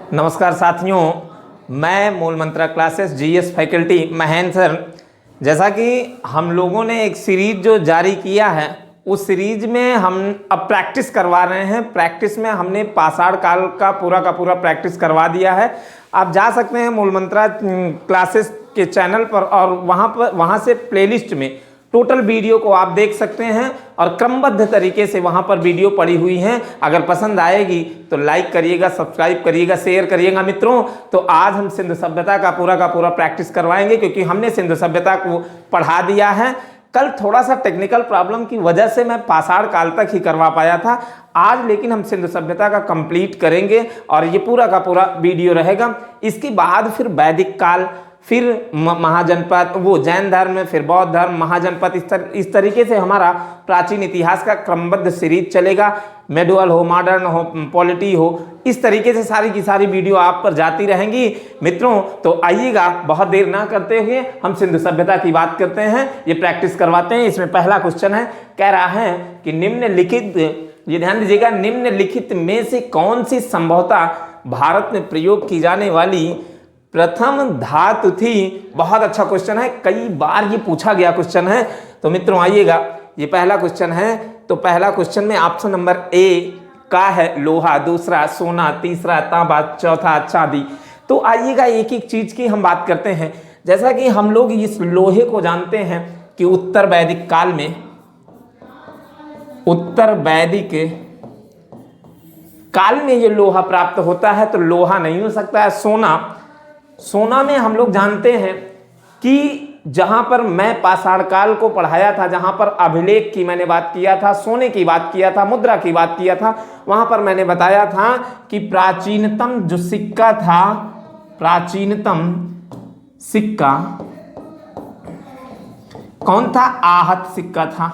नमस्कार साथियों, मैं Mool Mantra classes GS faculty Mahendra sir. जैसा कि हम लोगों ने एक सीरीज जो जारी किया है, उस सीरीज में हम अब प्रैक्टिस करवा रहे हैं। प्रैक्टिस में हमने पाषाण काल का पूरा प्रैक्टिस करवा दिया है। आप जा सकते हैं मूल मंत्रा क्लासेस के चैनल पर और वहाँ से प्लेलिस्ट में टोटल वीडियो को आप देख सकते हैं और क्रमबद्ध तरीके से वहां पर वीडियो पड़ी हुई हैं। अगर पसंद आएगी तो लाइक करिएगा, सब्सक्राइब करिएगा, शेयर करिएगा मित्रों। तो आज हम सिंधु सभ्यता का पूरा प्रैक्टिस करवाएंगे, क्योंकि हमने सिंधु सभ्यता को पढ़ा दिया है। कल थोड़ा सा टेक्निकल प्रॉब्लम की वजह से मैं पाषाण काल तक ही करवा पाया था। आज लेकिन हम सिंधु सभ्यता का कंप्लीट करेंगे और ये पूरा का पूरा वीडियो रहेगा। इसके बाद फिर वैदिक काल, फिर महाजनपद, वो जैन धर्म, फिर बौद्ध धर्म, महाजनपद, इस तरीके से हमारा प्राचीन इतिहास का क्रमबद्ध सीरीज चलेगा। मेडुअल हो, मॉडर्न हो, पॉलिटी हो, इस तरीके से सारी की सारी वीडियो आप पर जाती रहेंगी मित्रों। तो आइएगा, बहुत देर ना करते हुए हम सिंधु सभ्यता की बात करते हैं, ये प्रैक्टिस करवाते हैं। इसमें पहला क्वेश्चन है, कह रहा है कि निम्नलिखित, ये ध्यान दीजिएगा, निम्नलिखित में से कौन सी संभवतः भारत में प्रयोग की जाने वाली प्रथम धातु थी। बहुत अच्छा क्वेश्चन है, कई बार ये पूछा गया क्वेश्चन है। तो मित्रों आइएगा, ये पहला क्वेश्चन है। तो पहला क्वेश्चन में ऑप्शन नंबर ए का है लोहा, दूसरा सोना, तीसरा तांबा, चौथा चांदी। तो आइएगा, एक एक चीज की हम बात करते हैं। जैसा कि हम लोग इस लोहे को जानते हैं कि उत्तर वैदिक काल में, उत्तर वैदिक काल में ये लोहा प्राप्त होता है। तो लोहा नहीं हो सकता है। सोना में हम लोग जानते हैं कि जहां पर मैं पाषाण काल को पढ़ाया था, जहां पर अभिलेख की मैंने बात किया था, सोने की बात किया था, मुद्रा की बात किया था, वहां पर मैंने बताया था कि प्राचीनतम जो सिक्का था, प्राचीनतम सिक्का कौन था? आहत सिक्का था।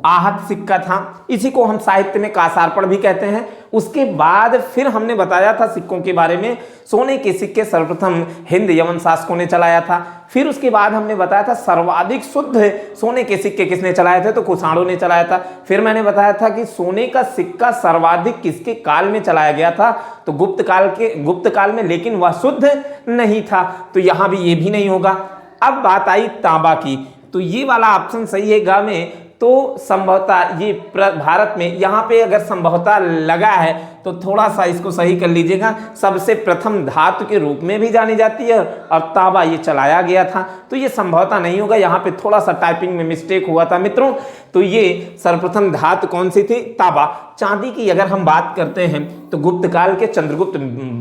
आहत सिक्का था। इसी को हम साहित्य में कासारपण भी कहते हैं। उसके बाद फिर हमने बताया था सिक्कों के बारे में, सोने के सिक्के सर्वप्रथम हिंद यमन शासकों ने चलाया था। फिर उसके बाद हमने बताया था सर्वाधिक शुद्ध सोने के सिक्के किसने चलाए थे? तो कुषाणों ने चलाया था। फिर मैंने बताया था कि सोने का सिक्का सर्वाधिक किसके काल में चलाया गया था? तो गुप्त काल में, लेकिन वह शुद्ध नहीं था। तो यहां भी ये भी नहीं होगा। अब बात आई तांबा की, तो ये वाला ऑप्शन सही है गा में। तो संभवतः ये भारत में, यहाँ पे अगर संभवतः लगा है तो थोड़ा सा इसको सही कर लीजिएगा। सबसे प्रथम धातु के रूप में भी जानी जाती है और तांबा ये चलाया गया था। तो ये संभवतः नहीं होगा, यहाँ पे थोड़ा सा टाइपिंग में मिस्टेक हुआ था मित्रों। तो ये सर्वप्रथम धातु कौन सी थी? तांबा। चांदी की अगर हम बात करते हैं तो गुप्त काल के चंद्रगुप्त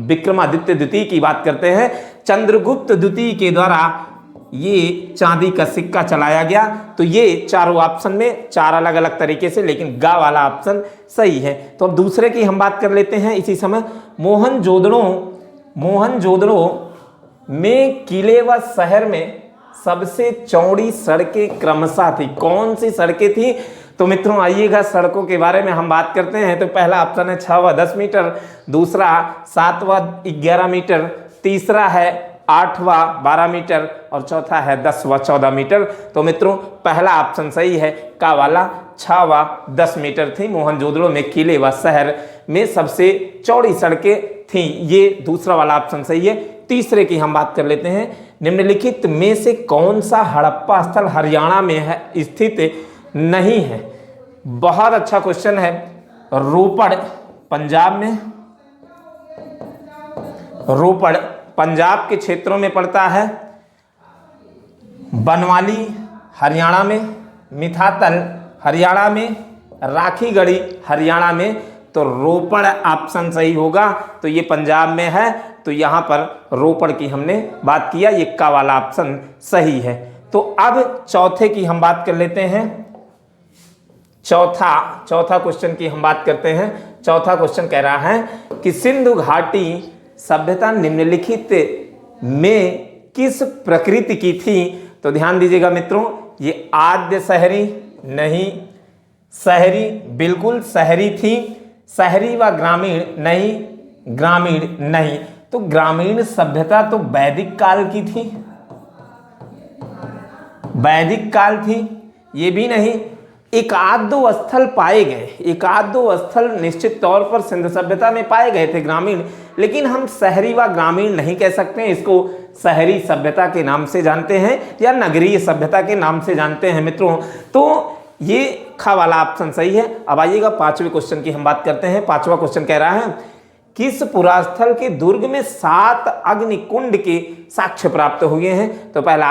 विक्रमादित्य द्वितीय की बात करते हैं। चंद्रगुप्त द्वितीय के द्वारा ये चांदी का सिक्का चलाया गया। तो ये चारों ऑप्शन में चार अलग अलग तरीके से, लेकिन गा वाला ऑप्शन सही है। तो अब दूसरे की हम बात कर लेते हैं इसी समय। मोहनजोदड़ो में किले व शहर में सबसे चौड़ी सड़कें क्रमशः थी। कौन सी सड़कें थी? तो मित्रों आइएगा, सड़कों के बारे में हम बात करते हैं। तो पहला ऑप्शन है 6 व 10 मीटर, दूसरा 7 व 11 मीटर, तीसरा है 8 व 12 मीटर और चौथा है 10 व 14 मीटर। तो मित्रों पहला ऑप्शन सही है, का वाला 6 व 10 मीटर थी। मोहनजोदड़ो में किले व शहर में सबसे चौड़ी सड़कें थी। ये दूसरा वाला ऑप्शन सही है। तीसरे की हम बात कर लेते हैं। निम्नलिखित में से कौन सा हड़प्पा स्थल हरियाणा में है स्थित नहीं है? बहुत अच्छा क्वेश्चन है। रोपड़ पंजाब में, रोपड़ पंजाब के क्षेत्रों में पड़ता है। बनवाली हरियाणा में, मिथातल हरियाणा में, राखीगढ़ी हरियाणा में। तो रोपड़ ऑप्शन सही होगा। तो ये पंजाब में है, तो यहां पर रोपड़ की हमने बात किया, ये का वाला ऑप्शन सही है। तो अब चौथे की हम बात कर लेते हैं। चौथा क्वेश्चन की हम बात करते हैं। चौथा क्वेश्चन कह रहा है कि सिंधु घाटी सभ्यता निम्नलिखित में किस प्रकृति की थी? तो ध्यान दीजिएगा मित्रों, ये आद्य शहरी नहीं, शहरी बिल्कुल शहरी थी। शहरी व ग्रामीण नहीं, ग्रामीण नहीं। तो ग्रामीण सभ्यता तो वैदिक काल की थी, वैदिक काल थी। ये भी नहीं, एक आध दो स्थल पाए गए, एक आध दो स्थल निश्चित तौर पर सिंधु सभ्यता में पाए गए थे ग्रामीण, लेकिन हम शहरी व ग्रामीण नहीं कह सकते हैं। इसको शहरी सभ्यता के नाम से जानते हैं या नगरीय सभ्यता के नाम से जानते हैं मित्रों। तो ये ख वाला ऑप्शन सही है। अब आइएगा पांचवें क्वेश्चन की हम बात करते हैं। पांचवा क्वेश्चन कह रहा है किस पुरास्थल के दुर्ग में 7 अग्निकुंड के साक्ष्य प्राप्त हुए हैं? तो पहला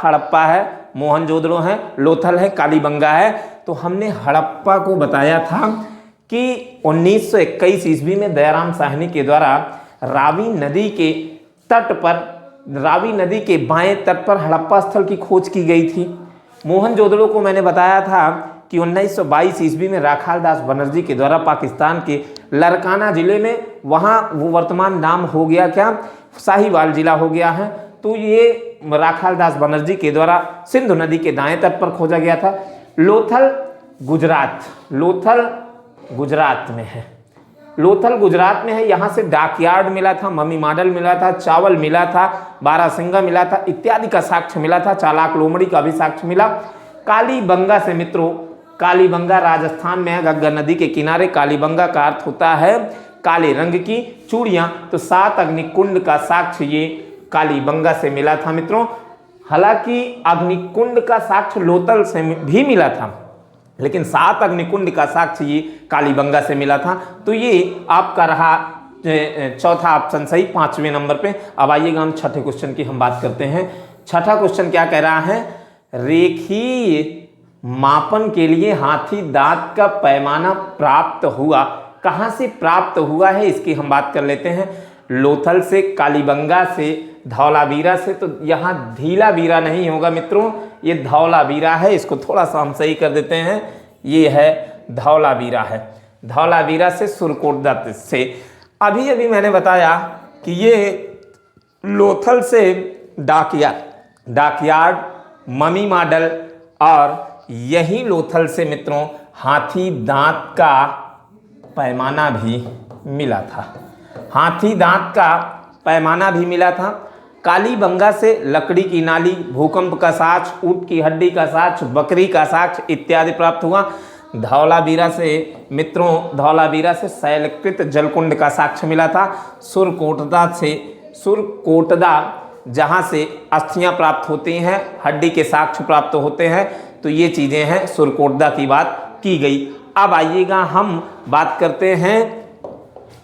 हड़प्पा है, मोहनजोदड़ो है, लोथल है, कालीबंगा है। तो हमने हड़प्पा को बताया था कि 1921 ईस्वी में दयाराम साहनी के द्वारा रावी नदी के तट पर, रावी नदी के बाएं तट पर हड़प्पा स्थल की खोज की गई थी। मोहनजोदड़ो को मैंने बताया था कि 1922 ईस्वी में राखाल दास बनर्जी के द्वारा पाकिस्तान के लरकाना जिले में, वहाँ वो वर्तमान नाम हो गया क्या, साहिवाल जिला हो गया है। तो ये राखाल दास बनर्जी के द्वारा सिंधु नदी के दाएं तट पर खोजा गया था। लोथल गुजरात, लोथल गुजरात में है, लोथल गुजरात में है। यहाँ से डाकयार्ड मिला था, मम्मी मॉडल मिला था, चावल मिला था, बारासिंगा मिला था इत्यादि का साक्ष्य मिला था। चालाक लोमड़ी का भी साक्ष्य मिला। कालीबंगा से मित्रों, कालीबंगा राजस्थान में है, गंगा नदी के किनारे। कालीबंगा का अर्थ होता है काले रंग की चूड़ियां। तो 7 अग्निकुंड का साक्ष्य ये कालीबंगा से मिला था मित्रों। हालांकि अग्निकुंड का साक्ष्य लोथल से भी मिला था, लेकिन 7 अग्निकुंड का साक्ष्य ये कालीबंगा से मिला था। तो ये आपका रहा चौथा ऑप्शन सही 5वें नंबर पे। अब आइएगा हम छठे क्वेश्चन की हम बात करते हैं। छठा क्वेश्चन क्या कह रहा है, रेखीय मापन के लिए हाथी दांत का पैमाना प्राप्त हुआ, कहाँ से प्राप्त हुआ है इसकी हम बात कर लेते हैं। लोथल से, कालीबंगा से, धौलावीरा से। तो यहाँ धीलावीरा नहीं होगा मित्रों, ये धौलावीरा है। इसको थोड़ा सा हम सही कर देते हैं, ये है धौलावीरा है। धौलावीरा से, सुरकोटदा से। अभी अभी मैंने बताया कि ये लोथल से डाकयार्ड, मम्मी मॉडल और यही लोथल से मित्रों हाथी दांत का पैमाना भी मिला था। हाथी दांत का पैमाना भी मिला था। कालीबंगा से लकड़ी की नाली, भूकंप का साक्ष्य, ऊंट की हड्डी का साक्ष्य, बकरी का साक्ष्य इत्यादि प्राप्त हुआ। धौलावीरा से मित्रों, धौलावीरा से शैलकृत जलकुंड का साक्ष्य मिला था। सुरकोटदा से, सुरकोटदा जहाँ से अस्थियां प्राप्त होती हैं, हड्डी के साक्ष्य प्राप्त होते हैं। तो ये चीज़ें हैं, सुरकोटदा की बात की गई। अब आइएगा हम बात करते हैं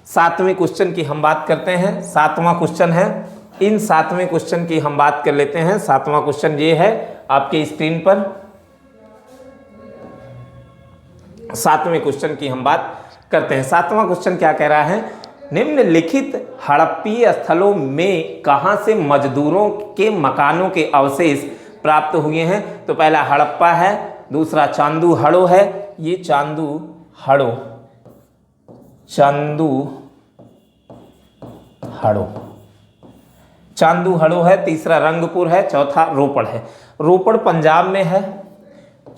7वें क्वेश्चन की हम बात करते हैं। 7वां क्वेश्चन है, इन 7वें क्वेश्चन की हम बात कर लेते हैं। 7वां क्वेश्चन ये है आपके स्क्रीन पर। 7वें क्वेश्चन की हम बात करते हैं। 7वां क्वेश्चन क्या कह रहा है, निम्नलिखित हड़प्पीय स्थलों में कहां से मजदूरों के मकानों के अवशेष प्राप्त हुए हैं? तो पहला हड़प्पा है, दूसरा चांदू हड़ो है, ये चांदू हड़ो, चांदू हड़ो, चांदू हड़ो है। तीसरा रंगपुर है, चौथा रोपड़ है। रोपड़ पंजाब में है।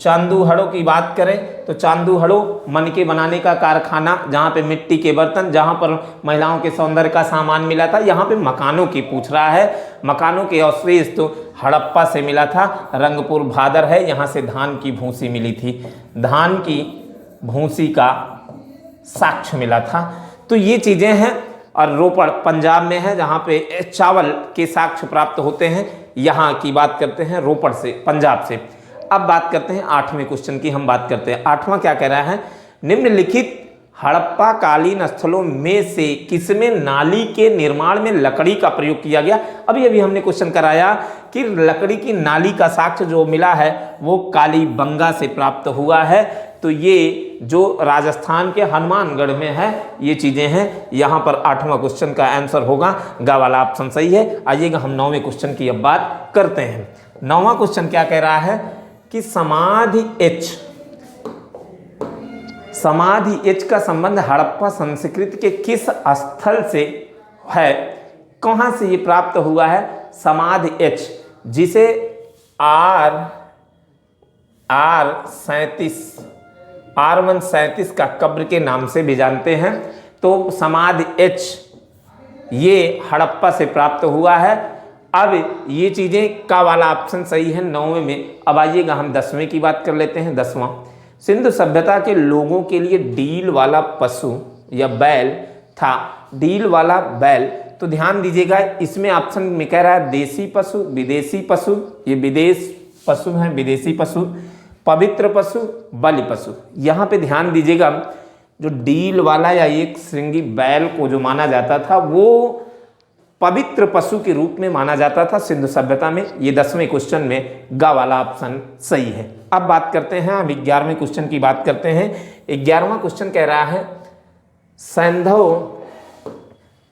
चांदू हड़ो की बात करें तो चांदू हड़ो मनके बनाने का कारखाना, जहाँ पे मिट्टी के बर्तन, जहाँ पर महिलाओं के सौंदर्य का सामान मिला था। यहाँ पे मकानों की पूछ रहा है, मकानों के अवशेष तो हड़प्पा से मिला था। रंगपुर भादर है, यहाँ से धान की भूसी मिली थी, धान की भूसी का साक्ष्य मिला था। तो ये चीज़ें हैं। और रोपड़ पंजाब में है, जहाँ पे चावल के साक्ष्य प्राप्त होते हैं। यहाँ की बात करते हैं रोपड़ से, पंजाब से। अब बात करते हैं 8वें क्वेश्चन की हम बात करते हैं। 8वां क्या कह रहा है, निम्नलिखित हड़प्पा कालीन स्थलों में से किसमें नाली के निर्माण में लकड़ी का प्रयोग किया गया? अभी अभी हमने क्वेश्चन कराया कि लकड़ी की नाली का साक्ष्य जो मिला है वो कालीबंगा से प्राप्त हुआ है। तो ये जो राजस्थान के हनुमानगढ़ में है, ये चीज़ें हैं। यहाँ पर 8वां क्वेश्चन का आंसर होगा गा वाला ऑप्शन सही है। आइएगा हम 9वें क्वेश्चन की अब बात करते हैं। 9वां क्वेश्चन क्या कह रहा है कि समाधि एच, समाधि एच का संबंध हड़प्पा संस्कृति के किस स्थल से है? कहाँ से ये प्राप्त हुआ है? समाधि एच, जिसे R137 का कब्र के नाम से भी जानते हैं। तो समाधि एच ये हड़प्पा से प्राप्त हुआ है। अब ये चीज़ें का वाला ऑप्शन सही है 9वें में। अब आइएगा हम 10वें की बात कर लेते हैं। 10वां सिंधु सभ्यता के लोगों के लिए डील वाला पशु या बैल था, डील वाला बैल। तो ध्यान दीजिएगा, इसमें ऑप्शन में कह रहा है देसी पशु, विदेशी पशु, ये विदेश पशु है, विदेशी पशु, पवित्र पशु, बलि पशु। यहाँ पे ध्यान दीजिएगा, जो डील वाला या एक श्रृंगी बैल को जो माना जाता था वो पवित्र पशु के रूप में माना जाता था सिंधु सभ्यता में। ये 10वें क्वेश्चन में ग वाला ऑप्शन सही है। अब बात करते हैं, अब 11वें क्वेश्चन की बात करते हैं। 11वां क्वेश्चन कह रहा है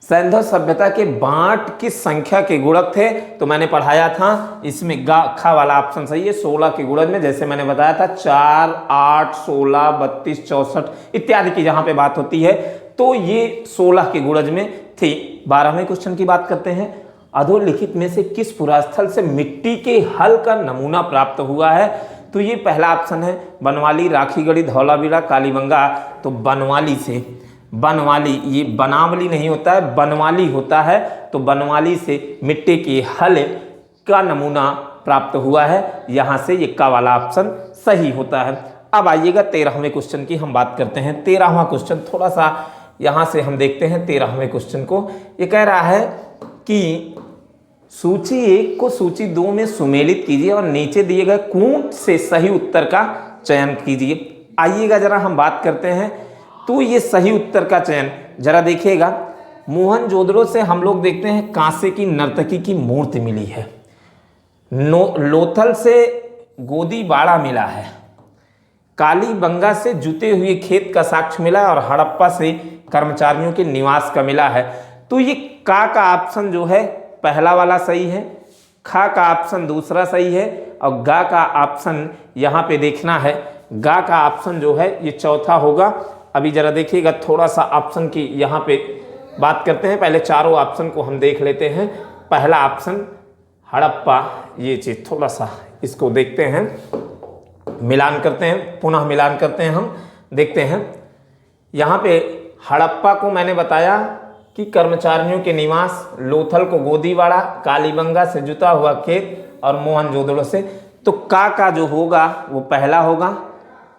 सैंधव सभ्यता के बांट किस संख्या के गुणक थे। तो मैंने पढ़ाया था, इसमें ख वाला ऑप्शन सही है, 16 के गुणज में, जैसे मैंने बताया था 4, 8, 16, 32, 64 इत्यादि की जहां पे बात होती है तो ये 16 के गुणज में थी। 12वें क्वेश्चन की बात करते हैं, अधोलिखित में से किस पुरास्थल से मिट्टी के हल का नमूना प्राप्त हुआ है। तो ये पहला ऑप्शन है बनवाली, राखीगढ़ी, धौलावीरा, कालीबंगा। तो बनवाली से, बनवाली, ये बनावली नहीं होता है, बनवाली होता है। तो बनवाली से मिट्टी के हल का नमूना प्राप्त हुआ है, यहाँ से ये का वाला ऑप्शन सही होता है। अब आइएगा 13वें क्वेश्चन की हम बात करते हैं। 13वां क्वेश्चन थोड़ा सा यहाँ से हम देखते हैं 13वें क्वेश्चन को। ये कह रहा है कि सूची 1 को सूची 2 में सुमेलित कीजिए और नीचे दिए गए कूट से सही उत्तर का चयन कीजिए। आइएगा जरा हम बात करते हैं, तो ये सही उत्तर का चयन जरा देखिएगा। मोहनजोदड़ो से हम लोग देखते हैं कांसे की नर्तकी की मूर्ति मिली है, लोथल से गोदीबाड़ा मिला है, कालीबंगा से जुते हुए खेत का साक्ष्य मिला और हड़प्पा से कर्मचारियों के निवास का मिला है। तो ये का ऑप्शन जो है पहला वाला सही है, खा का ऑप्शन दूसरा सही है और गा का ऑप्शन यहाँ पे देखना है, गा का ऑप्शन जो है ये चौथा होगा। अभी जरा देखिएगा, थोड़ा सा ऑप्शन की यहाँ पे बात करते हैं। पहले चारों ऑप्शन को हम देख लेते हैं। पहला ऑप्शन हड़प्पा, ये चीज़ थोड़ा सा इसको देखते हैं, मिलान करते हैं, पुनः मिलान करते हैं, हम देखते हैं। यहाँ पे हड़प्पा को मैंने बताया कि कर्मचारियों के निवास, लोथल को गोदीबाड़ा, कालीबंगा से जुता हुआ खेत और मोहनजोदड़ो से। तो का जो होगा वो पहला होगा,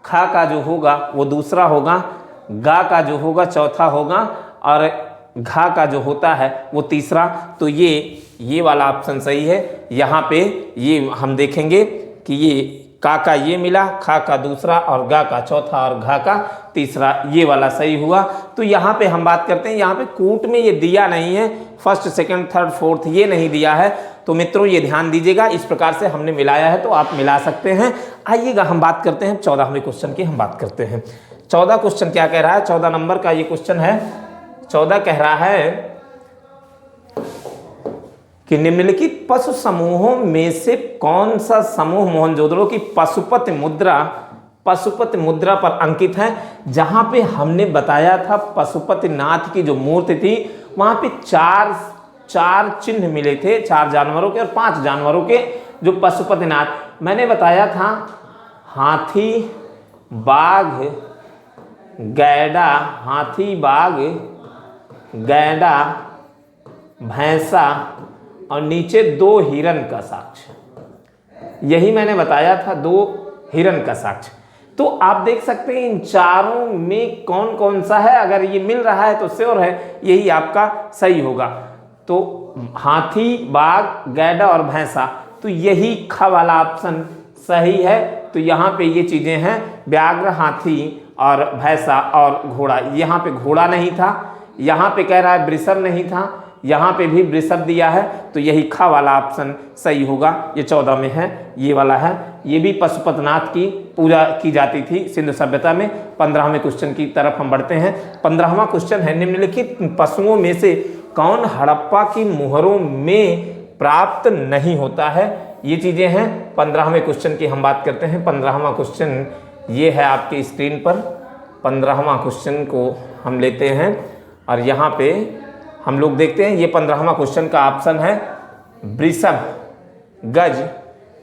खा का जो होगा वो दूसरा होगा, गा का जो होगा चौथा होगा और घा का जो होता है वो तीसरा। तो ये वाला ऑप्शन सही है। यहाँ पे ये हम देखेंगे कि ये का ये मिला, खा का दूसरा और गा का चौथा और घा का तीसरा, ये वाला सही हुआ। तो यहाँ पे हम बात करते हैं, यहाँ पे कूट में ये दिया नहीं है, फर्स्ट, सेकंड, थर्ड, फोर्थ ये नहीं दिया है। तो मित्रों ये ध्यान दीजिएगा, इस प्रकार से हमने मिलाया है तो आप मिला सकते हैं। आइएगा हम बात करते हैं 14वें क्वेश्चन की, हम बात करते हैं 14 क्वेश्चन क्या कह रहा है। 14 नंबर का ये क्वेश्चन है। 14 कह रहा है कि निम्नलिखित पशु समूहों में से कौन सा समूह मोहनजोदड़ो की पशुपति मुद्रा पर अंकित है। जहां पे हमने बताया था पशुपतिनाथ की जो मूर्ति थी वहां पे चार चिन्ह मिले थे, 4 जानवरों के और 5 जानवरों के। जो पशुपतिनाथ मैंने बताया था, हाथी, बाघ, गैंडा, हाथी, बाघ, गैंडा, भैंसा और नीचे 2 हिरन का साक्ष्य, यही मैंने बताया था, 2 हिरन का साक्ष्य। तो आप देख सकते हैं इन चारों में कौन कौन सा है। अगर ये मिल रहा है तो श्योर है यही आपका सही होगा। तो हाथी, बाघ, गैंडा और भैंसा, तो यही ख वाला ऑप्शन सही है। तो यहाँ पे ये चीजें हैं, व्याघ्र, हाथी और भैंसा और घोड़ा। यहाँ पे घोड़ा नहीं था, यहाँ पे कह रहा है वृषभ नहीं था, यहाँ पे भी वृषभ दिया है। तो यही ख वाला ऑप्शन सही होगा। ये 14 में है, ये वाला है। ये भी पशुपतिनाथ की पूजा की जाती थी सिंधु सभ्यता में। 15वें क्वेश्चन की तरफ हम बढ़ते हैं। 15वां क्वेश्चन है, निम्नलिखित पशुओं में से कौन हड़प्पा की मुहरों में प्राप्त नहीं होता है। ये चीजें हैं। 15वें क्वेश्चन की हम बात करते हैं। 15वां क्वेश्चन ये है आपकी स्क्रीन पर। 15वां क्वेश्चन को हम लेते हैं और यहाँ पे हम लोग देखते हैं। ये 15वां क्वेश्चन का ऑप्शन है वृषभ, गज,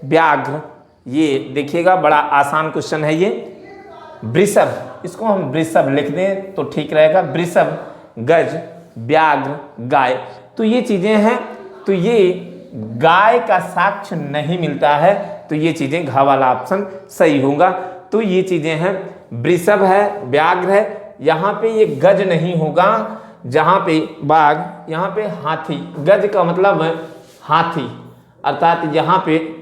व्याघ्र। ये देखिएगा बड़ा आसान क्वेश्चन है ये। वृषभ, इसको हम वृषभ लिख दें तो ठीक रहेगा। वृषभ, गज, व्याघ्र, गाय। तो ये चीजें हैं। तो ये गाय का साक्ष्य नहीं मिलता है, तो ये चीजें घ वाला ऑप्शन सही होगा। तो ये चीजें हैं। वृषभ है, व्याघ्र है, यहाँ पे ये गज नहीं होगा, जहाँ पे बाघ, यहाँ पे हाथी। गज का मतलब हाथी, अर्थात यहाँ पे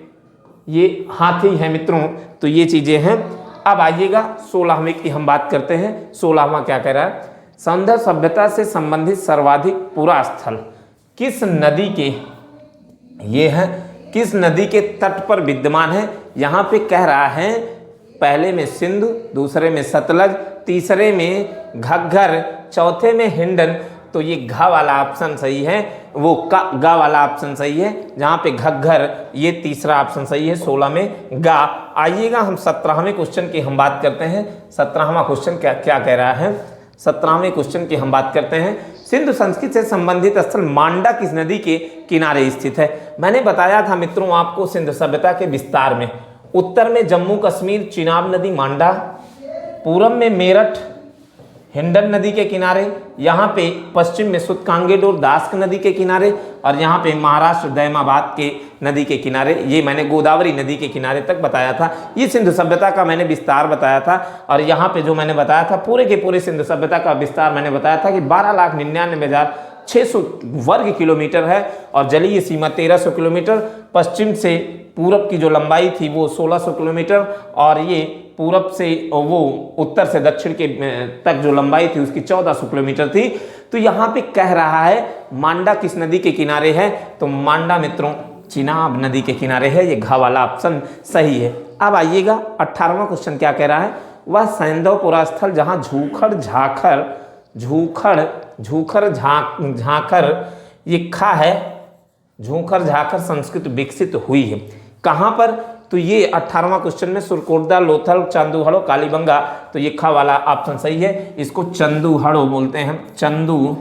ये हाथी है मित्रों। तो ये चीजें हैं। अब आइएगा 16वें की हम बात करते हैं। 16वां क्या कह रहा है, सिंधु सभ्यता से संबंधित सर्वाधिक पुरा स्थल किस नदी के, ये है किस नदी के तट पर विद्यमान है। यहाँ पे कह रहा है पहले में सिंधु, दूसरे में सतलज, तीसरे में घग्गर, चौथे में हिंडन। तो ये घ वाला ऑप्शन सही है, वो गा वाला ऑप्शन सही है, जहाँ पे घग्गर ये तीसरा ऑप्शन सही है। 16 में गा। आइएगा हम 17वें क्वेश्चन की हम बात करते हैं। 17वां क्वेश्चन क्या क्या कह रहा है, 17वें क्वेश्चन की हम बात करते हैं। सिंधु संस्कृति से संबंधित स्थल मांडा किस नदी के किनारे स्थित है। मैंने बताया था मित्रों आपको सिंधु सभ्यता के विस्तार में, उत्तर में जम्मू कश्मीर चिनाब नदी मांडा, पूरब में मेरठ हिंडन नदी के किनारे, यहाँ पे पश्चिम में सुतकांगेडोर दास्क नदी के किनारे, और यहाँ पे महाराष्ट्र दैमाबाद के नदी के किनारे। ये मैंने गोदावरी नदी के किनारे तक बताया था। ये सिंधु सभ्यता का मैंने विस्तार बताया था। और यहाँ पे जो मैंने बताया था पूरे के पूरे सिंधु सभ्यता का विस्तार मैंने बताया था कि 12,99,600 वर्ग किलोमीटर है, और जलीय सीमा 1300 किलोमीटर, पश्चिम से पूरब की जो लंबाई थी वो 1600 किलोमीटर, और ये पूरब से वो उत्तर से दक्षिण के तक जो लंबाई थी उसकी 1400 किलोमीटर थी। तो यहाँ पे कह रहा है मांडा किस नदी के किनारे है, तो मांडा मित्रों चिनाब नदी के किनारे है। ये घ वाला ऑप्शन सही है। अब आइएगा 18वां क्वेश्चन क्या कह रहा है, वह सैंधवपुरा स्थल जहाँ झूखर झाखर ये खा है, झूखर झाखर संस्कृत विकसित हुई है कहाँ पर। तो ये 18वां क्वेश्चन में सुरकोटदा, लोथल, चंदूहड़ो, कालीबंगा। तो ये खा वाला ऑप्शन सही है, इसको चंदूहड़ो बोलते हैं, चंदूहड़ो,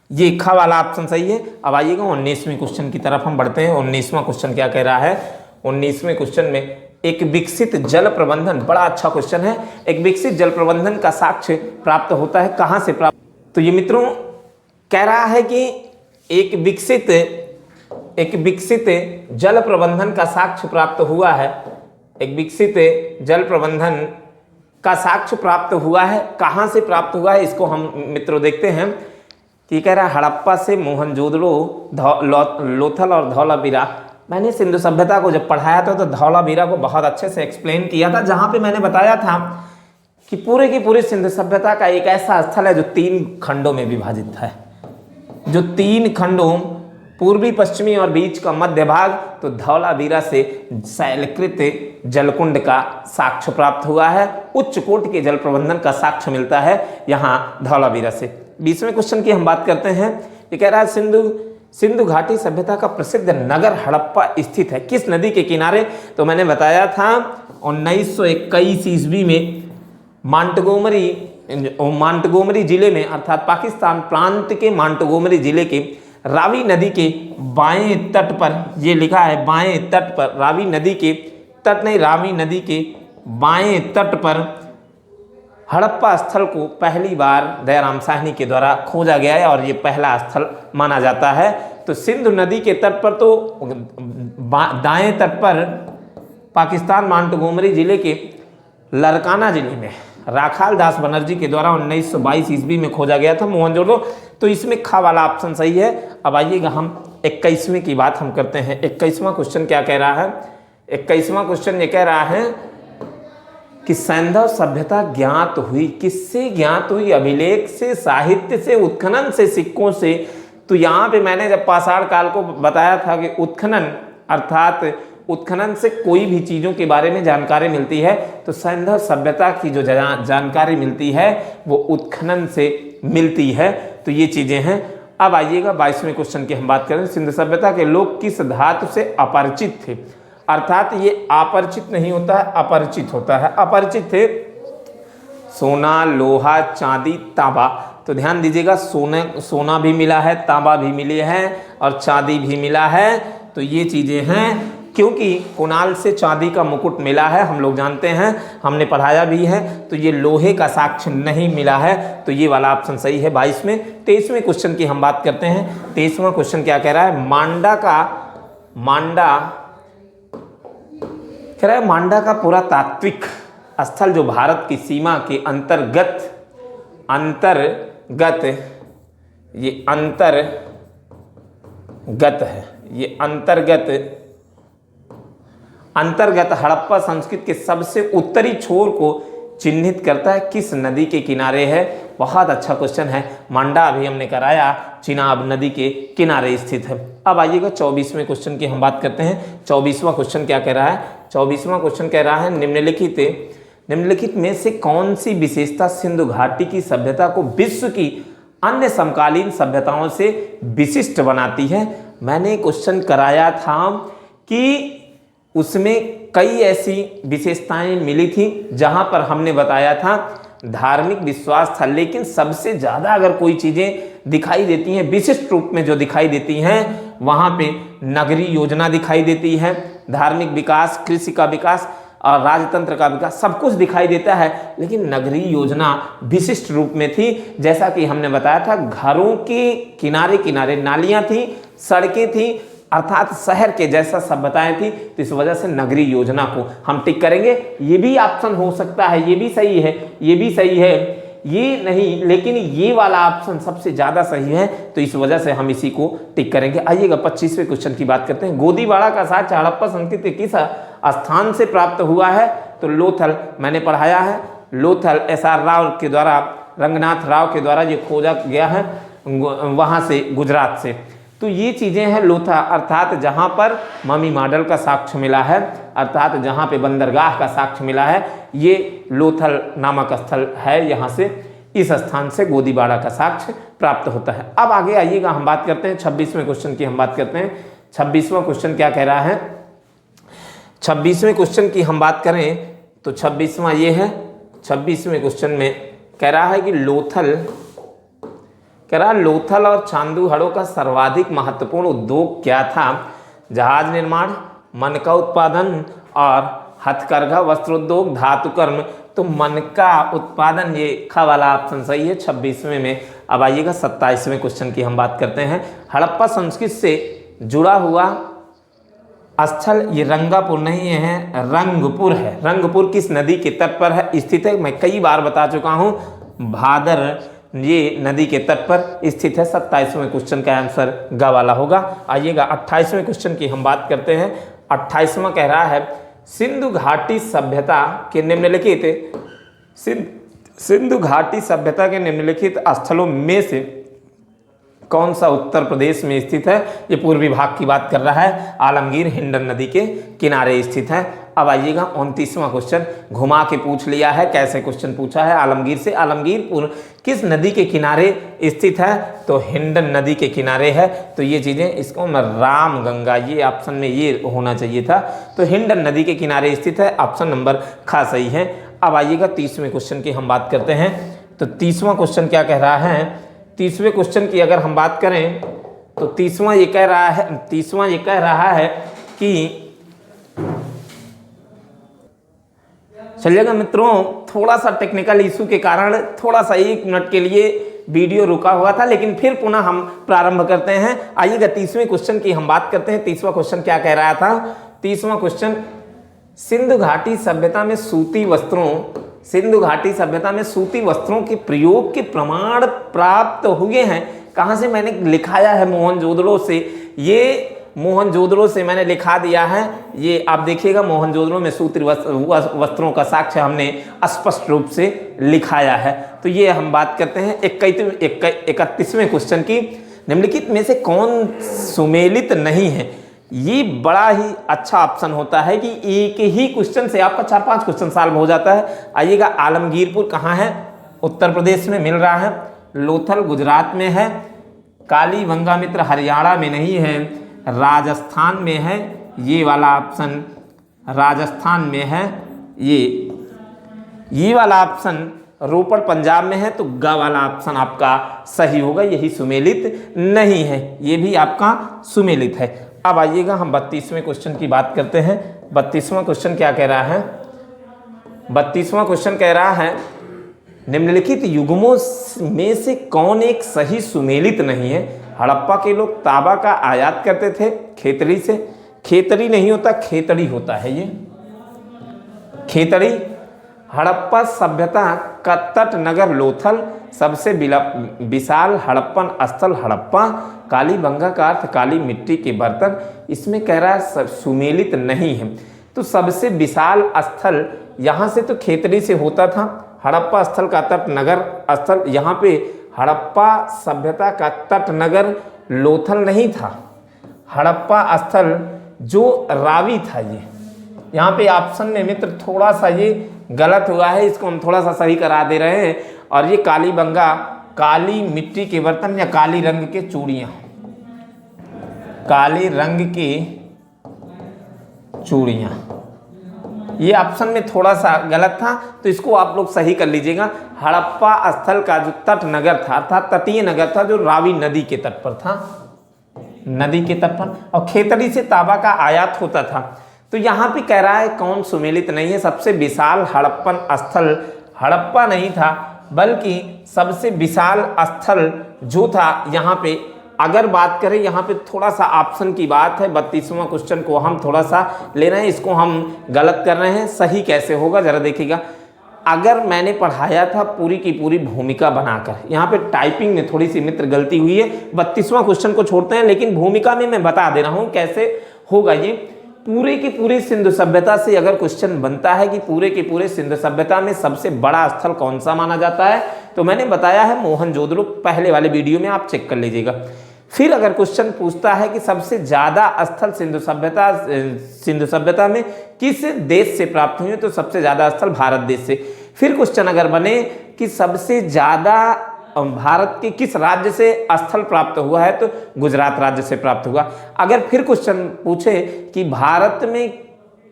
ये खा वाला ऑप्शन सही है। अब आइएगा 19वें क्वेश्चन की तरफ हम बढ़ते हैं। 19वां क्वेश्चन क्या कह रहा है, 19वें क्वेश्चन में एक विकसित जल प्रबंधन, बड़ा अच्छा क्वेश्चन है, एक विकसित जल प्रबंधन का साक्ष्य प्राप्त होता है, कहाँ से प्राप्त। तो ये मित्रों कह रहा है कि एक विकसित जल प्रबंधन का साक्ष्य प्राप्त हुआ है, एक विकसित जल प्रबंधन का साक्ष्य प्राप्त हुआ है, कहाँ से प्राप्त हुआ है इसको हम मित्रों देखते हैं। कि कह रहा है हड़प्पा से मोहनजोदड़ो, लोथल और धौलावीरा। मैंने सिंधु सभ्यता को जब पढ़ाया था तो धौलावीरा को बहुत अच्छे से एक्सप्लेन किया था, जहाँ पे मैंने बताया था कि पूरे की पूरी सिंधु सभ्यता का एक ऐसा स्थल है जो 3 खंडों में विभाजित है, जो 3 खंडों, पूर्वी, पश्चिमी और बीच का मध्य भाग। तो धौलावीरा से शैलकृत जलकुंड का साक्ष्य प्राप्त हुआ है, उच्च कोटि के जल प्रबंधन का साक्ष्य मिलता है यहाँ धौलावीरा से। 20वें क्वेश्चन की हम बात करते हैं। ये कह रहा है सिंधु घाटी सभ्यता का प्रसिद्ध नगर हड़प्पा स्थित है किस नदी के किनारे। तो मैंने बताया था 1921 ईस्वी में मांटगोमरी जिले में, अर्थात पाकिस्तान प्रांत के मांटगोमरी जिले के रावी नदी के बाएं तट पर, ये लिखा है बाएं तट पर, रावी नदी के बाएं तट पर हड़प्पा स्थल को पहली बार दयाराम साहनी के द्वारा खोजा गया है, और ये पहला स्थल माना जाता है। तो सिंधु नदी के तट पर, तो दाएं तट पर पाकिस्तान मांटगोमरी जिले के लरकाना जिले में राखाल दास बनर्जी के द्वारा 1922 ईस्वी में खोजा गया था मोहनजोदड़ो। तो इसमें खा वाला ऑप्शन सही है। अब आइएगा हम 21वें की बात हम करते हैं। 21वां क्वेश्चन क्या कह रहा है, 21वां क्वेश्चन ये कह रहा है कि सैंधव सभ्यता ज्ञात हुई, किससे ज्ञात हुई, अभिलेख से, साहित्य से, उत्खनन से, सिक्कों से। तो यहाँ पे मैंने जब पाषाण काल को बताया था कि उत्खनन, अर्थात उत्खनन से कोई भी चीज़ों के बारे में जानकारी मिलती है, तो सैंधव सभ्यता की जो जानकारी मिलती है वो उत्खनन से मिलती है। तो ये चीज़ें हैं। अब आइएगा 22वें क्वेश्चन की हम बात करें। सिंधु सभ्यता के लोग किस धातु से अपरिचित थे, अर्थात ये अपरिचित नहीं होता है, अपरिचित होता है। अपरिचित थे सोना, लोहा, चांदी, तांबा। तो ध्यान दीजिएगा, सोना भी मिला है, तांबा भी मिले हैं, और चांदी भी मिला है। तो ये चीज़ें हैं, क्योंकि कुणाल से चांदी का मुकुट मिला है, हम लोग जानते हैं, हमने पढ़ाया भी है। तो ये लोहे का साक्ष्य नहीं मिला है, तो ये वाला ऑप्शन सही है 22 में। 23वें क्वेश्चन की हम बात करते हैं। 23वां क्वेश्चन क्या कह रहा है, कह रहा है मांडा का पुरातात्विक स्थल जो भारत की सीमा के अंतर्गत हड़प्पा संस्कृति के सबसे उत्तरी छोर को चिन्हित करता है, किस नदी के किनारे है? बहुत अच्छा क्वेश्चन है। मांडा अभी हमने कराया, चिनाब नदी के किनारे स्थित है। अब आइएगा 24वें क्वेश्चन की हम बात करते हैं। 24वां क्वेश्चन क्या कह रहा है? 24वां क्वेश्चन कह रहा है निम्नलिखित में से कौन सी विशेषता सिंधु घाटी की सभ्यता को विश्व की अन्य समकालीन सभ्यताओं से विशिष्ट बनाती है? मैंने क्वेश्चन कराया था कि उसमें कई ऐसी विशेषताएं मिली थी जहां पर हमने बताया था धार्मिक विश्वास था, लेकिन सबसे ज़्यादा अगर कोई चीज़ें दिखाई देती हैं विशिष्ट रूप में जो दिखाई देती हैं, वहाँ पे नगरीय योजना दिखाई देती है, धार्मिक विकास, कृषि का विकास और राजतंत्र का विकास, सब कुछ दिखाई देता है, लेकिन नगरीय योजना विशिष्ट रूप में थी। जैसा कि हमने बताया था, घरों के किनारे किनारे नालियाँ थी, सड़कें थी, अर्थात शहर के जैसा सभ्यताएं थी। तो इस वजह से नगरीय योजना को हम टिक करेंगे। ये भी ऑप्शन हो सकता है, ये भी सही है, ये भी सही है, ये नहीं, लेकिन ये वाला ऑप्शन सबसे ज़्यादा सही है, तो इस वजह से हम इसी को टिक करेंगे। आइएगा 25वें क्वेश्चन की बात करते हैं। गोदीवाड़ा का साक्ष्य हड़प्पा संस्कृति किस स्थान से प्राप्त हुआ है? तो लोथल, मैंने पढ़ाया है, लोथल SR राव के द्वारा, रंगनाथ राव के द्वारा ये खोजा गया है, वहाँ से, गुजरात से। तो ये चीज़ें हैं लोथा, अर्थात जहाँ पर मम्मी मॉडल का साक्ष्य मिला है, अर्थात जहाँ पे बंदरगाह का साक्ष्य मिला है, ये लोथल नामक स्थल है। यहाँ से, इस स्थान से गोदीवाड़ा का साक्ष्य प्राप्त होता है। अब आगे आइएगा, हम बात करते हैं 26वें क्वेश्चन की। हम बात करते हैं 26वां क्वेश्चन क्या कह रहा है। 26वें क्वेश्चन की हम बात करें तो 26वां ये है। 26वें क्वेश्चन में कह रहा है कि लोथल और चांदूहड़ों का सर्वाधिक महत्वपूर्ण उद्योग क्या था? जहाज निर्माण, मनका उत्पादन और हथकरघा, वस्त्रोद्योग, धातुकर्म। तो मनका उत्पादन, ये खा वाला ऑप्शन सही है 26वें में। अब आइएगा 27वें क्वेश्चन की हम बात करते हैं। हड़प्पा संस्कृति से जुड़ा हुआ स्थल, ये रंगापुर नहीं है, रंगपुर है। रंगपुर किस नदी के तट पर है स्थित है? मैं कई बार बता चुका हूँ, भादर ये नदी के तट पर स्थित है। 27वें क्वेश्चन का आंसर ग वाला होगा। आइएगा 28वें क्वेश्चन की हम बात करते हैं। 28वां कह रहा है सिंधु घाटी सभ्यता के निम्नलिखित स्थलों में से कौन सा उत्तर प्रदेश में स्थित है? ये पूर्वी भाग की बात कर रहा है। आलमगीर हिंडन नदी के किनारे स्थित है। अब आइएगा 29वां क्वेश्चन, घुमा के पूछ लिया है। कैसे क्वेश्चन पूछा है? आलमगीर से। आलमगीर किस नदी के किनारे स्थित है? तो हिंडन नदी के किनारे है। तो ये चीज़ें, इसको मैं रामगंगा, ये ऑप्शन में ये होना चाहिए था। तो हिंडन नदी के किनारे स्थित है, ऑप्शन नंबर ख सही है। अब आइएगा 30वें क्वेश्चन की हम बात करते हैं। तो 30वां क्वेश्चन क्या कह रहा है? 30वें क्वेश्चन की अगर हम बात करें तो 30वां ये कह रहा है कि, चलिएगा मित्रों, थोड़ा सा टेक्निकल इशू के कारण थोड़ा सा 1 मिनट के लिए वीडियो रुका हुआ था, लेकिन फिर पुनः हम प्रारंभ करते हैं। आइएगा 30वें क्वेश्चन की हम बात करते हैं। 30वां क्वेश्चन क्या कह रहा था? 30वां क्वेश्चन, सिंधु घाटी सभ्यता में सूती वस्त्रों के प्रयोग के प्रमाण प्राप्त हुए हैं। कहाँ से? मैंने लिखाया है मोहनजोदड़ो से। ये मोहनजोदड़ो से मैंने लिखा दिया है। ये आप देखिएगा, मोहनजोदड़ो में सूती वस्त्रों का साक्ष्य हमने स्पष्ट रूप से लिखाया है। तो ये हम बात करते हैं 31वें क्वेश्चन की। निम्नलिखित में से कौन सुमेलित नहीं है? ये बड़ा ही अच्छा ऑप्शन होता है कि एक ही क्वेश्चन से आपका 4-5 क्वेश्चन सॉल्व हो जाता है। आइएगा, आलमगीरपुर कहाँ है? उत्तर प्रदेश में मिल रहा है। लोथल गुजरात में है। कालीबंगामित्र हरियाणा में नहीं है, राजस्थान में है। ये वाला ऑप्शन राजस्थान में है। ये वाला ऑप्शन रोपड़ पंजाब में है। तो ग वाला ऑप्शन आपका सही होगा। यही सुमेलित नहीं है, ये भी आपका सुमेलित है। अब आइएगा, हम 32वें क्वेश्चन की बात करते हैं। 32वां क्वेश्चन क्या कह रहा है? 32वां क्वेश्चन कह रहा है निम्नलिखित युग्मों में से कौन एक सही सुमेलित नहीं है? हड़प्पा के लोग तांबा का आयात करते थे खेतड़ी से। खेतड़ी नहीं होता, खेतड़ी होता है। ये खेतड़ी। हड़प्पा सभ्यता का तट नगर लोथल। सबसे विशाल हड़प्पन स्थल हड़प्पा। कालीबंगा का अर्थ काली मिट्टी के बर्तन। इसमें कह रहा है सुमेलित नहीं है, तो सबसे विशाल स्थल यहाँ से तो खेतड़ी से होता था। हड़प्पा स्थल का तट नगर स्थल, यहाँ पे हड़प्पा सभ्यता का तट नगर लोथल नहीं था। हड़प्पा स्थल जो रावी था, ये यहाँ पे ऑप्शन में मित्र थोड़ा सा ये गलत हुआ है, इसको हम थोड़ा सा सही करा दे रहे हैं। और ये कालीबंगा काली मिट्टी के बर्तन या काली रंग के चूड़ियाँ, काली रंग की चूड़ियाँ, ये ऑप्शन में थोड़ा सा गलत था, तो इसको आप लोग सही कर लीजिएगा। हड़प्पा स्थल का जो तट नगर था अर्थात तटीय नगर था जो रावी नदी के तट पर था, नदी के तट पर, और खेतड़ी से तांबा का आयात होता था। तो यहाँ पे कह रहा है कौन सुमेलित नहीं है। सबसे विशाल हड़प्पन स्थल हड़प्पा नहीं था, बल्कि सबसे विशाल स्थल जो था यहाँ पे, अगर बात करें यहाँ पे थोड़ा सा ऑप्शन की बात है, 32वां क्वेश्चन को हम थोड़ा सा ले रहे हैं, इसको हम गलत कर रहे हैं। सही कैसे होगा जरा देखिएगा। अगर मैंने पढ़ाया था पूरी की पूरी भूमिका बनाकर, यहाँ पे टाइपिंग में थोड़ी सी मित्र गलती हुई है, 32वां क्वेश्चन को छोड़ते हैं, लेकिन भूमिका में मैं बता दे रहा हूँ कैसे होगा ये। पूरे की पूरी सिंधु सभ्यता से अगर क्वेश्चन बनता है कि पूरे के पूरे सिंधु सभ्यता में सबसे बड़ा स्थल कौन सा माना जाता है, तो मैंने बताया है मोहनजोदड़ो, पहले वाले वीडियो में आप चेक कर लीजिएगा। फिर अगर क्वेश्चन पूछता है कि सबसे ज्यादा स्थल सिंधु सभ्यता में किस देश से प्राप्त हुए, तो सबसे ज्यादा स्थल भारत देश से। फिर क्वेश्चन अगर बने कि सबसे ज्यादा भारत के किस राज्य से स्थल प्राप्त हुआ है, तो गुजरात राज्य से प्राप्त हुआ। अगर फिर क्वेश्चन पूछे कि भारत में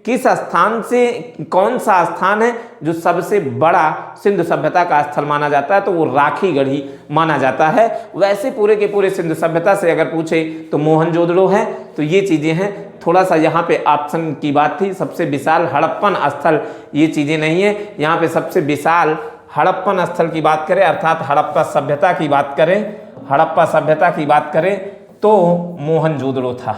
किस स्थान से कौन सा स्थान है जो सबसे बड़ा सिंधु सभ्यता का स्थल माना जाता है, तो वो राखीगढ़ी माना जाता है। वैसे पूरे के पूरे सिंधु सभ्यता से अगर पूछे तो मोहनजोदड़ो है। तो ये चीज़ें हैं, थोड़ा सा यहाँ पे ऑप्शन की बात थी, सबसे विशाल हड़प्पन स्थल, ये चीज़ें नहीं है। यहाँ पे सबसे विशाल हड़प्पन स्थल की बात करें अर्थात हड़प्पा सभ्यता की बात करें, हड़प्पा सभ्यता की बात करें तो मोहनजोदड़ो था,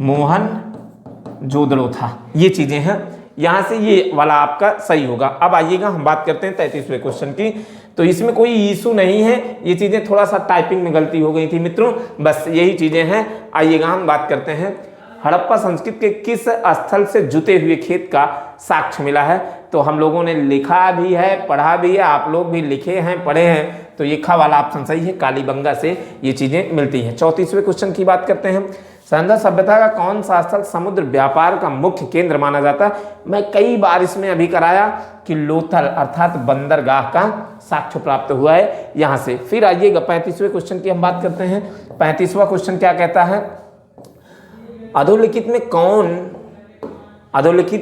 मोहनजोदड़ो था। ये चीजें हैं, यहां से ये वाला आपका सही होगा। अब आइएगा हम बात करते हैं 33वें क्वेश्चन की। तो इसमें कोई इशू नहीं है, ये चीजें थोड़ा सा टाइपिंग में गलती हो गई थी मित्रों, बस यही चीजें हैं। आइएगा हम बात करते हैं हड़प्पा संस्कृति के किस स्थल से जुते हुए खेत का साक्ष्य मिला है। तो हम लोगों ने लिखा भी है, पढ़ा भी है, आप लोग भी लिखे हैं, पढ़े हैं, तो ये खा वाला ऑप्शन सही है, कालीबंगा से ये चीजें मिलती हैं। 34वें क्वेश्चन की बात करते हैं। सिंधु सभ्यता का कौन सा स्थल समुद्र व्यापार का मुख्य केंद्र माना जाता है। मैं कई बार इसमें अभी कराया कि लोथल अर्थात बंदरगाह का साक्ष्य प्राप्त हुआ है यहाँ से। फिर आइएगा 35वें क्वेश्चन की हम बात करते हैं। 35वां क्वेश्चन क्या कहता है, अधोलिखित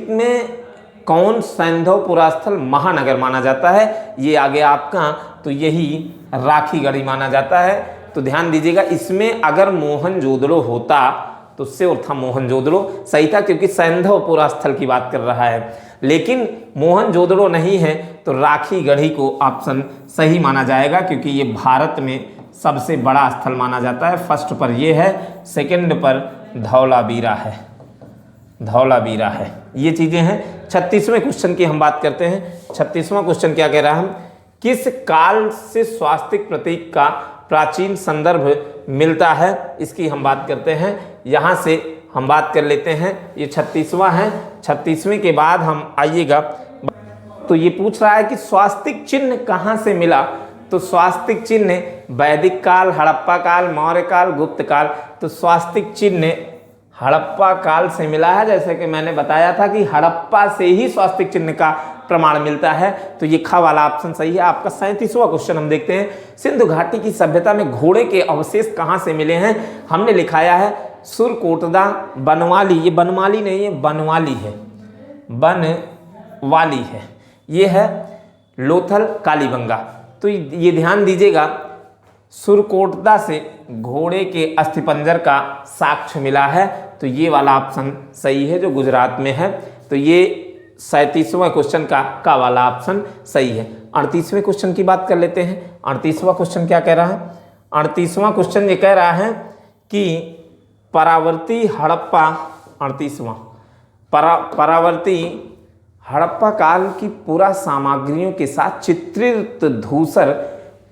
में कौन सैंधव पुरास्थल महानगर माना जाता है। ये आगे आपका, तो यही राखीगढ़ी माना जाता है। तो ध्यान दीजिएगा, इसमें अगर मोहनजोदड़ो होता तो श्योर था मोहनजोदड़ो सही था, क्योंकि सैंधव पुरास्थल की बात कर रहा है। लेकिन मोहनजोदड़ो नहीं है तो राखीगढ़ी को ऑप्शन सही माना जाएगा, क्योंकि ये भारत में सबसे बड़ा स्थल माना जाता है। फर्स्ट पर ये है, सेकंड पर धौलावीरा है, धौलावीरा है। ये चीजें हैं। 36वें क्वेश्चन की हम बात करते हैं। 36वां क्वेश्चन क्या कह रहा है, किस काल से स्वास्तिक प्रतीक का प्राचीन संदर्भ मिलता है, इसकी हम बात करते हैं। यहाँ से हम बात कर लेते हैं, ये 36वां है। 36वें के बाद हम आइएगा, तो ये पूछ रहा है कि स्वास्तिक चिन्ह कहाँ से मिला। तो स्वास्तिक चिन्ह वैदिक काल, हड़प्पा काल, मौर्य काल, गुप्त काल। तो स्वास्तिक चिन्ह हड़प्पा काल से मिला है, जैसे कि मैंने बताया था कि हड़प्पा से ही स्वास्तिक चिन्ह का प्रमाण मिलता है। तो ये खा वाला ऑप्शन सही है आपका। 37वां क्वेश्चन हम देखते हैं। सिंधु घाटी की सभ्यता में घोड़े के अवशेष कहाँ से मिले हैं। हमने लिखाया है सुरकोटदा, बनवाली। ये बनमाली नहीं है, बनवाली है, बनवाली है। ये है लोथल, कालीबंगा। तो ये ध्यान दीजिएगा, सुरकोटदा से घोड़े के अस्थिपंजर का साक्ष्य मिला है। तो ये वाला ऑप्शन सही है जो गुजरात में है। तो ये 37वां क्वेश्चन का वाला ऑप्शन सही है। 38वें क्वेश्चन की बात कर लेते हैं। 38वां क्वेश्चन क्या कह रहा है, 38वां क्वेश्चन ये कह रहा है कि परावर्ती हड़प्पा, 38वां परावर्ती हड़प्पा काल की पूरा सामग्रियों के साथ चित्रित धूसर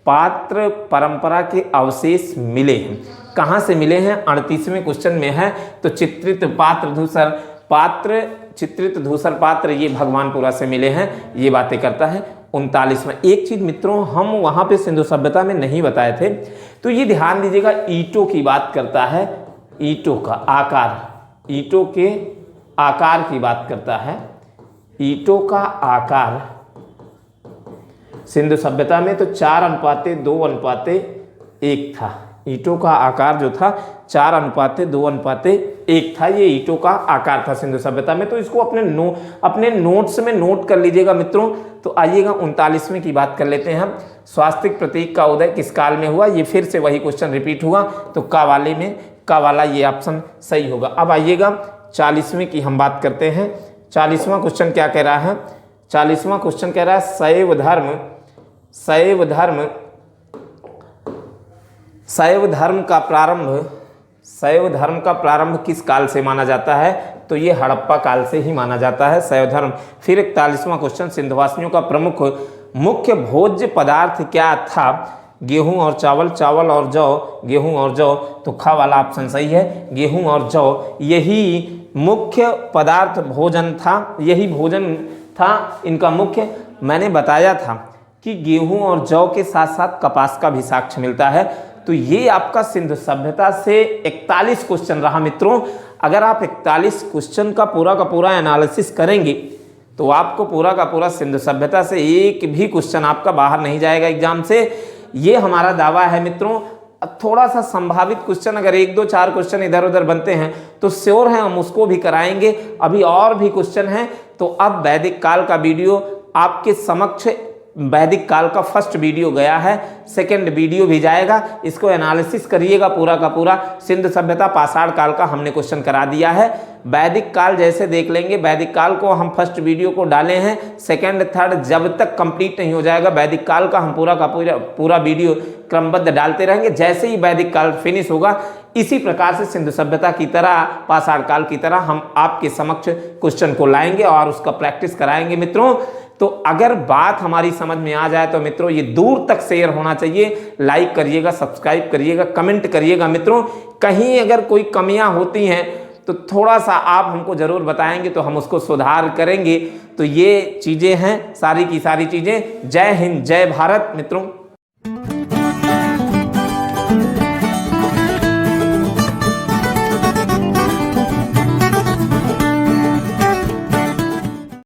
पात्र परंपरा के अवशेष मिले हैं। कहाँ से मिले हैं? 38वें क्वेश्चन में है। तो चित्रित धूसर पात्र ये भगवानपुरा से मिले हैं, ये बातें करता है। 39वां, एक चीज मित्रों हम वहां पे सिंधु सभ्यता में नहीं बताए थे, तो ये ध्यान दीजिएगा, ईंटों की बात करता है, ईंटों का आकार, ईंटों के आकार की बात करता है। ईंटों का आकार सिंधु सभ्यता में तो 4:2:1 था। ईंटों का आकार जो था 4:2:1 था। ये ईंटों का आकार था सिंधु सभ्यता में। तो इसको अपने नोट्स में नोट कर लीजिएगा मित्रों। तो आइएगा 39वें की बात कर लेते हैं हम। स्वास्तिक प्रतीक का उदय किस काल में हुआ? ये फिर से वही क्वेश्चन रिपीट हुआ, तो का वाला ये ऑप्शन सही होगा। अब आइएगा 40वें की हम बात करते हैं। 40वां क्वेश्चन क्या कह रहा है? 40वां क्वेश्चन कह रहा है शैव धर्म का प्रारंभ किस काल से माना जाता है? तो ये हड़प्पा काल से ही माना जाता है शैव धर्म। फिर 41वां क्वेश्चन, सिंधुवासियों का मुख्य भोज्य पदार्थ क्या था? गेहूं और चावल, चावल और जौ, गेहूं और जौ। तो ख वाला ऑप्शन सही है, गेहूं और जौ यही मुख्य पदार्थ भोजन था, यही भोजन था इनका मुख्य। मैंने बताया था कि गेहूं और जौ के साथ साथ कपास का भी साक्ष्य मिलता है। तो ये आपका सिंधु सभ्यता से 41 क्वेश्चन रहा मित्रों। अगर आप 41 क्वेश्चन का पूरा एनालिसिस करेंगे तो आपको पूरा का पूरा सिंधु सभ्यता से एक भी क्वेश्चन आपका बाहर नहीं जाएगा एग्जाम से। ये हमारा दावा है मित्रों। थोड़ा सा संभावित क्वेश्चन अगर 1, 2, 4 क्वेश्चन इधर उधर बनते हैं तो श्योर है हम उसको भी कराएंगे। अभी और भी क्वेश्चन हैं। तो अब वैदिक काल का वीडियो आपके समक्ष, वैदिक काल का फर्स्ट वीडियो गया है, सेकंड वीडियो भी जाएगा। इसको एनालिसिस करिएगा पूरा का पूरा। सिंधु सभ्यता पाषाण काल का हमने क्वेश्चन करा दिया है। वैदिक काल जैसे देख लेंगे, वैदिक काल को हम फर्स्ट वीडियो को डाले हैं, सेकंड थर्ड जब तक कंप्लीट नहीं हो जाएगा वैदिक काल का हम पूरा का पूरा वीडियो क्रमबद्ध डालते रहेंगे। जैसे ही वैदिक काल फिनिश होगा इसी प्रकार से सिंधु सभ्यता की तरह, पाषाण काल की तरह हम आपके समक्ष क्वेश्चन को लाएंगे और उसका प्रैक्टिस कराएंगे मित्रों। तो अगर बात हमारी समझ में आ जाए तो मित्रों ये दूर तक शेयर होना चाहिए। लाइक करिएगा, सब्सक्राइब करिएगा, कमेंट करिएगा मित्रों। कहीं अगर कोई कमियां होती हैं तो थोड़ा सा आप हमको जरूर बताएंगे तो हम उसको सुधार करेंगे। तो ये चीज़ें हैं सारी की सारी चीज़ें। जय हिंद, जय भारत मित्रों।